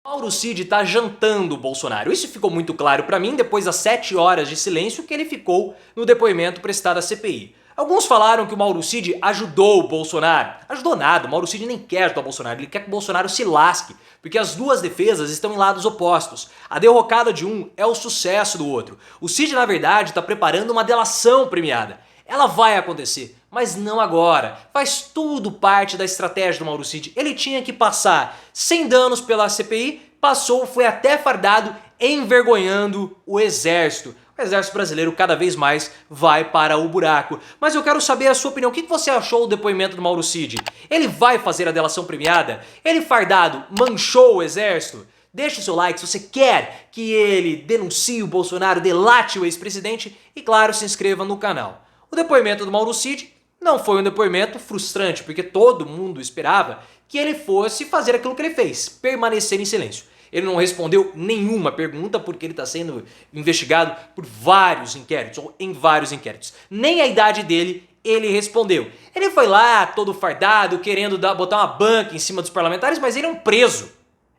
Mauro Cid está jantando o Bolsonaro. Isso ficou muito claro para mim depois das 7 horas de silêncio que ele ficou no depoimento prestado à CPI. Alguns falaram que o Mauro Cid ajudou o Bolsonaro. Ajudou nada, o Mauro Cid nem quer ajudar o Bolsonaro, ele quer que o Bolsonaro se lasque, porque as duas defesas estão em lados opostos. A derrocada de um é o sucesso do outro. O Cid, na verdade, está preparando uma delação premiada. Ela vai acontecer, mas não agora. Faz tudo parte da estratégia do Mauro Cid. Ele tinha que passar sem danos pela CPI, passou, foi até fardado, envergonhando o Exército. O Exército brasileiro cada vez mais vai para o buraco. Mas eu quero saber a sua opinião. O que você achou do depoimento do Mauro Cid? Ele vai fazer a delação premiada? Ele fardado manchou o Exército? Deixe o seu like se você quer que ele denuncie o Bolsonaro, delate o ex-presidente e, claro, se inscreva no canal. O depoimento do Mauro Cid não foi um depoimento frustrante, porque todo mundo esperava que ele fosse fazer aquilo que ele fez, permanecer em silêncio. Ele não respondeu nenhuma pergunta porque ele está sendo investigado por vários inquéritos, ou em vários inquéritos. Nem a idade dele ele respondeu. Ele foi lá todo fardado, querendo botar uma banca em cima dos parlamentares, mas ele é um preso.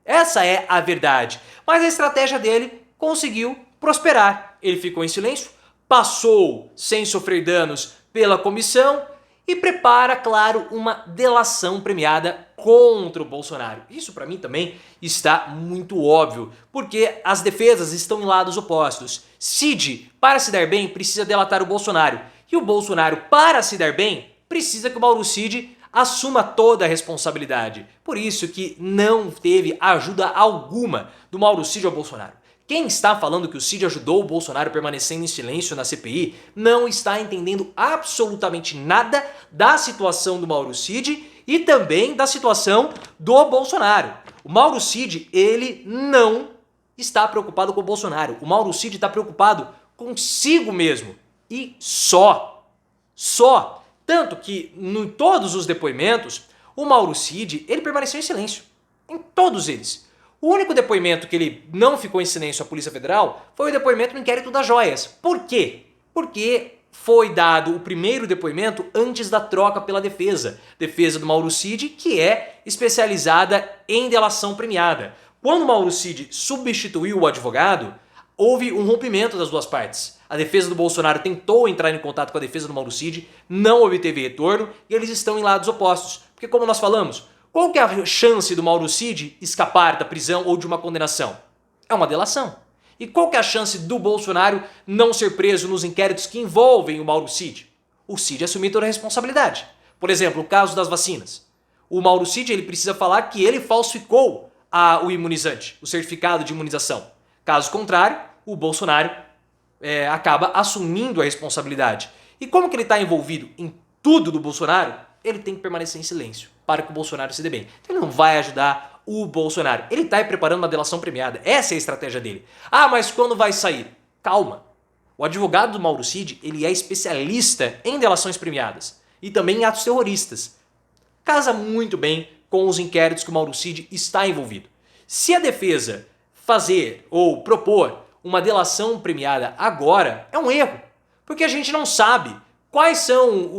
Essa é a verdade. Mas a estratégia dele conseguiu prosperar. Ele ficou em silêncio, passou sem sofrer danos pela comissão e prepara, claro, uma delação premiada contra o Bolsonaro. Isso para mim também está muito óbvio, porque as defesas estão em lados opostos. Cid, para se dar bem, precisa delatar o Bolsonaro. E o Bolsonaro, para se dar bem, precisa que o Mauro Cid assuma toda a responsabilidade. Por isso que não teve ajuda alguma do Mauro Cid ao Bolsonaro. Quem está falando que o Cid ajudou o Bolsonaro permanecendo em silêncio na CPI não está entendendo absolutamente nada da situação do Mauro Cid e também da situação do Bolsonaro. O Mauro Cid, ele não está preocupado com o Bolsonaro. O Mauro Cid está preocupado consigo mesmo e só. Só. Tanto que em todos os depoimentos, o Mauro Cid, ele permaneceu em silêncio. Em todos eles. O único depoimento que ele não ficou em silêncio à Polícia Federal foi o depoimento no inquérito das joias. Por quê? Porque foi dado o primeiro depoimento antes da troca pela defesa. Defesa do Mauro Cid, que é especializada em delação premiada. Quando o Mauro Cid substituiu o advogado, houve um rompimento das duas partes. A defesa do Bolsonaro tentou entrar em contato com a defesa do Mauro Cid, não obteve retorno e eles estão em lados opostos. Porque como nós falamos, qual que é a chance do Mauro Cid escapar da prisão ou de uma condenação? É uma delação. E qual que é a chance do Bolsonaro não ser preso nos inquéritos que envolvem o Mauro Cid? O Cid assumir toda a responsabilidade. Por exemplo, o caso das vacinas. O Mauro Cid ele precisa falar que ele falsificou o imunizante, o certificado de imunização. Caso contrário, o Bolsonaro acaba assumindo a responsabilidade. E como que ele está envolvido em tudo do Bolsonaro, ele tem que permanecer em silêncio para que o Bolsonaro se dê bem. Ele não vai ajudar o Bolsonaro. Ele está preparando uma delação premiada. Essa é a estratégia dele. Ah, mas quando vai sair? Calma. O advogado do Mauro Cid, ele é especialista em delações premiadas e também em atos terroristas. Casa muito bem com os inquéritos que o Mauro Cid está envolvido. Se a defesa fazer ou propor uma delação premiada agora, é um erro. Porque a gente não sabe quais são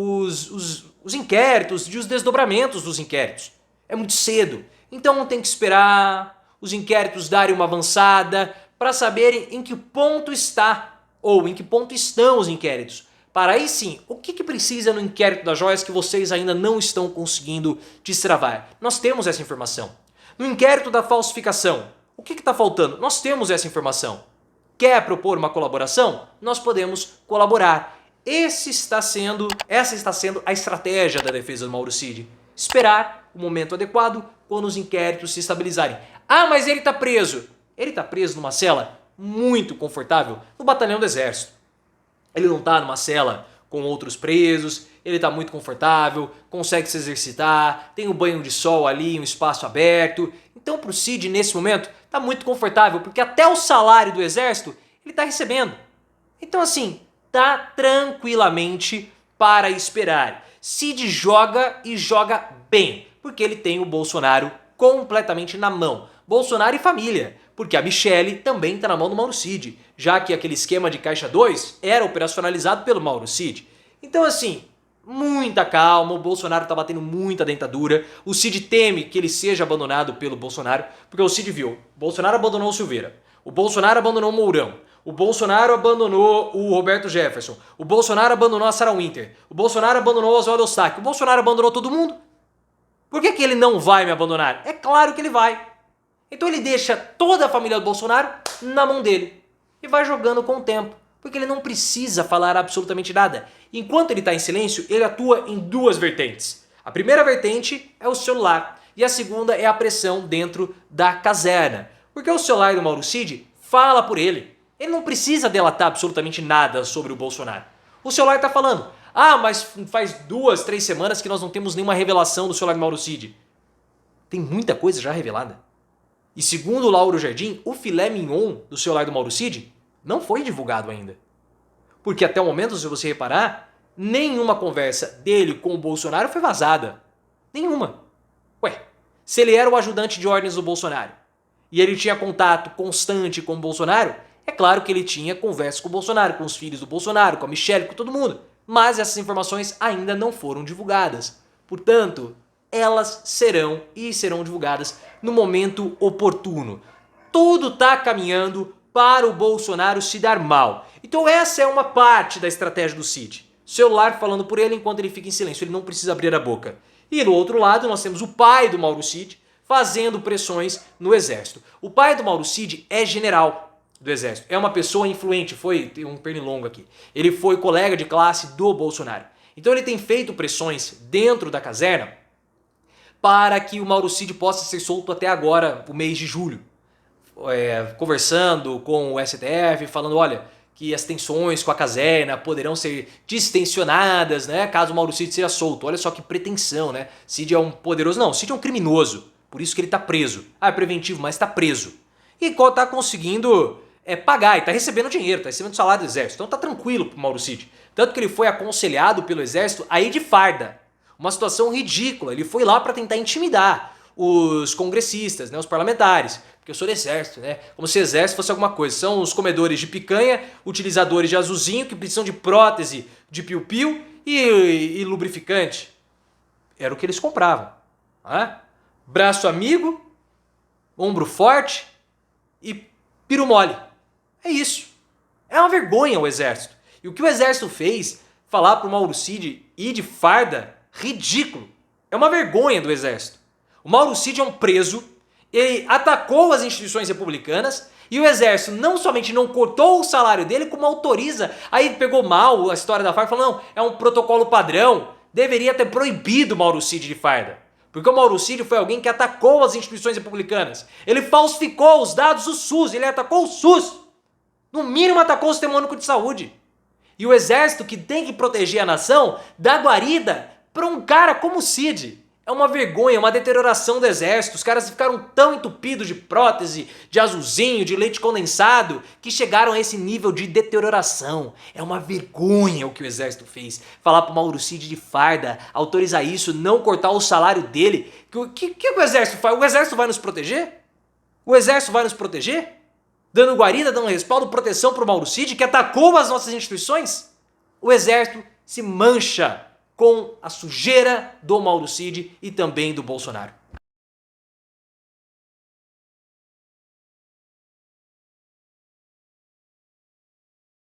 os inquéritos e os desdobramentos dos inquéritos. É muito cedo. Então tem que esperar os inquéritos darem uma avançada para saberem em que ponto está ou em que ponto estão os inquéritos. Para aí sim, o que precisa no inquérito das joias que vocês ainda não estão conseguindo destravar? Nós temos essa informação. No inquérito da falsificação, o que está faltando? Nós temos essa informação. Quer propor uma colaboração? Nós podemos colaborar. Essa está sendo a estratégia da defesa do Mauro Cid. Esperar o momento adequado quando os inquéritos se estabilizarem. Ah, mas ele está preso. Ele está preso numa cela muito confortável no batalhão do Exército. Ele não está numa cela com outros presos, ele está muito confortável, consegue se exercitar, tem um banho de sol ali, um espaço aberto. Então para o Cid, nesse momento, está muito confortável, porque até o salário do Exército ele está recebendo. Então assim, tá tranquilamente para esperar. Cid joga e joga bem, porque ele tem o Bolsonaro completamente na mão. Bolsonaro e família, porque a Michelle também está na mão do Mauro Cid, já que aquele esquema de Caixa 2 era operacionalizado pelo Mauro Cid. Então assim, muita calma, o Bolsonaro tá batendo muita dentadura, o Cid teme que ele seja abandonado pelo Bolsonaro, porque o Cid viu, o Bolsonaro abandonou o Silveira, o Bolsonaro abandonou o Mourão, o Bolsonaro abandonou o Roberto Jefferson, o Bolsonaro abandonou a Sarah Winter, o Bolsonaro abandonou o Oswaldo Eustáquio, o Bolsonaro abandonou todo mundo. Por que ele não vai me abandonar? É claro que ele vai. Então ele deixa toda a família do Bolsonaro na mão dele e vai jogando com o tempo, porque ele não precisa falar absolutamente nada. Enquanto ele está em silêncio, ele atua em duas vertentes. A primeira vertente é o celular e a segunda é a pressão dentro da caserna, porque o celular do Mauro Cid fala por ele. Ele não precisa delatar absolutamente nada sobre o Bolsonaro. O celular está falando, mas faz 2, 3 semanas que nós não temos nenhuma revelação do celular do Mauro Cid. Tem muita coisa já revelada. E segundo o Lauro Jardim, o filé mignon do celular do Mauro Cid não foi divulgado ainda. Porque até o momento, se você reparar, nenhuma conversa dele com o Bolsonaro foi vazada. Nenhuma. Ué, se ele era o ajudante de ordens do Bolsonaro e ele tinha contato constante com o Bolsonaro, é claro que ele tinha conversa com o Bolsonaro, com os filhos do Bolsonaro, com a Michelle, com todo mundo. Mas essas informações ainda não foram divulgadas. Portanto, elas serão divulgadas no momento oportuno. Tudo está caminhando para o Bolsonaro se dar mal. Então essa é uma parte da estratégia do Cid. Celular falando por ele enquanto ele fica em silêncio, ele não precisa abrir a boca. E do outro lado nós temos o pai do Mauro Cid fazendo pressões no exército. O pai do Mauro Cid é general do exército, é uma pessoa influente, tem um pernilongo aqui. Ele foi colega de classe do Bolsonaro. Então ele tem feito pressões dentro da caserna para que o Mauro Cid possa ser solto até agora, o mês de julho. Conversando com o STF, falando, olha, que as tensões com a caserna poderão ser distensionadas, né, caso o Mauro Cid seja solto. Olha só que pretensão, né? Cid é um poderoso... Não, Cid é um criminoso, por isso que ele tá preso. É preventivo, mas tá preso. E tá conseguindo pagar, e tá recebendo dinheiro, tá recebendo salário do exército. Então tá tranquilo pro Mauro Cid. Tanto que ele foi aconselhado pelo exército a ir de farda. Uma situação ridícula. Ele foi lá para tentar intimidar os congressistas, né, os parlamentares. Porque eu sou do exército, né? Como se o exército fosse alguma coisa. São os comedores de picanha, utilizadores de azulzinho, que precisam de prótese de piu-piu e lubrificante. Era o que eles compravam. Né? Braço amigo, ombro forte e piro mole. É isso. É uma vergonha o exército. E o que o exército fez, falar pro Mauro Cid ir de farda, ridículo. É uma vergonha do exército. O Mauro Cid é um preso, ele atacou as instituições republicanas e o exército não somente não cortou o salário dele, como autoriza. Aí pegou mal a história da farda, falou, não, é um protocolo padrão, deveria ter proibido o Mauro Cid de farda. Porque o Mauro Cid foi alguém que atacou as instituições republicanas. Ele falsificou os dados do SUS, ele atacou o SUS. No mínimo atacou o Sistema Único de Saúde. E o exército, que tem que proteger a nação, dá guarida para um cara como o Cid. É uma vergonha, uma deterioração do exército. Os caras ficaram tão entupidos de prótese, de azulzinho, de leite condensado, que chegaram a esse nível de deterioração. É uma vergonha o que o exército fez. Falar pro Mauro Cid de farda, autorizar isso, não cortar o salário dele. O que o exército faz? O exército vai nos proteger? O exército vai nos proteger? Dando guarida, dando respaldo, proteção pro Mauro Cid, que atacou as nossas instituições? O exército se mancha com a sujeira do Mauro Cid e também do Bolsonaro.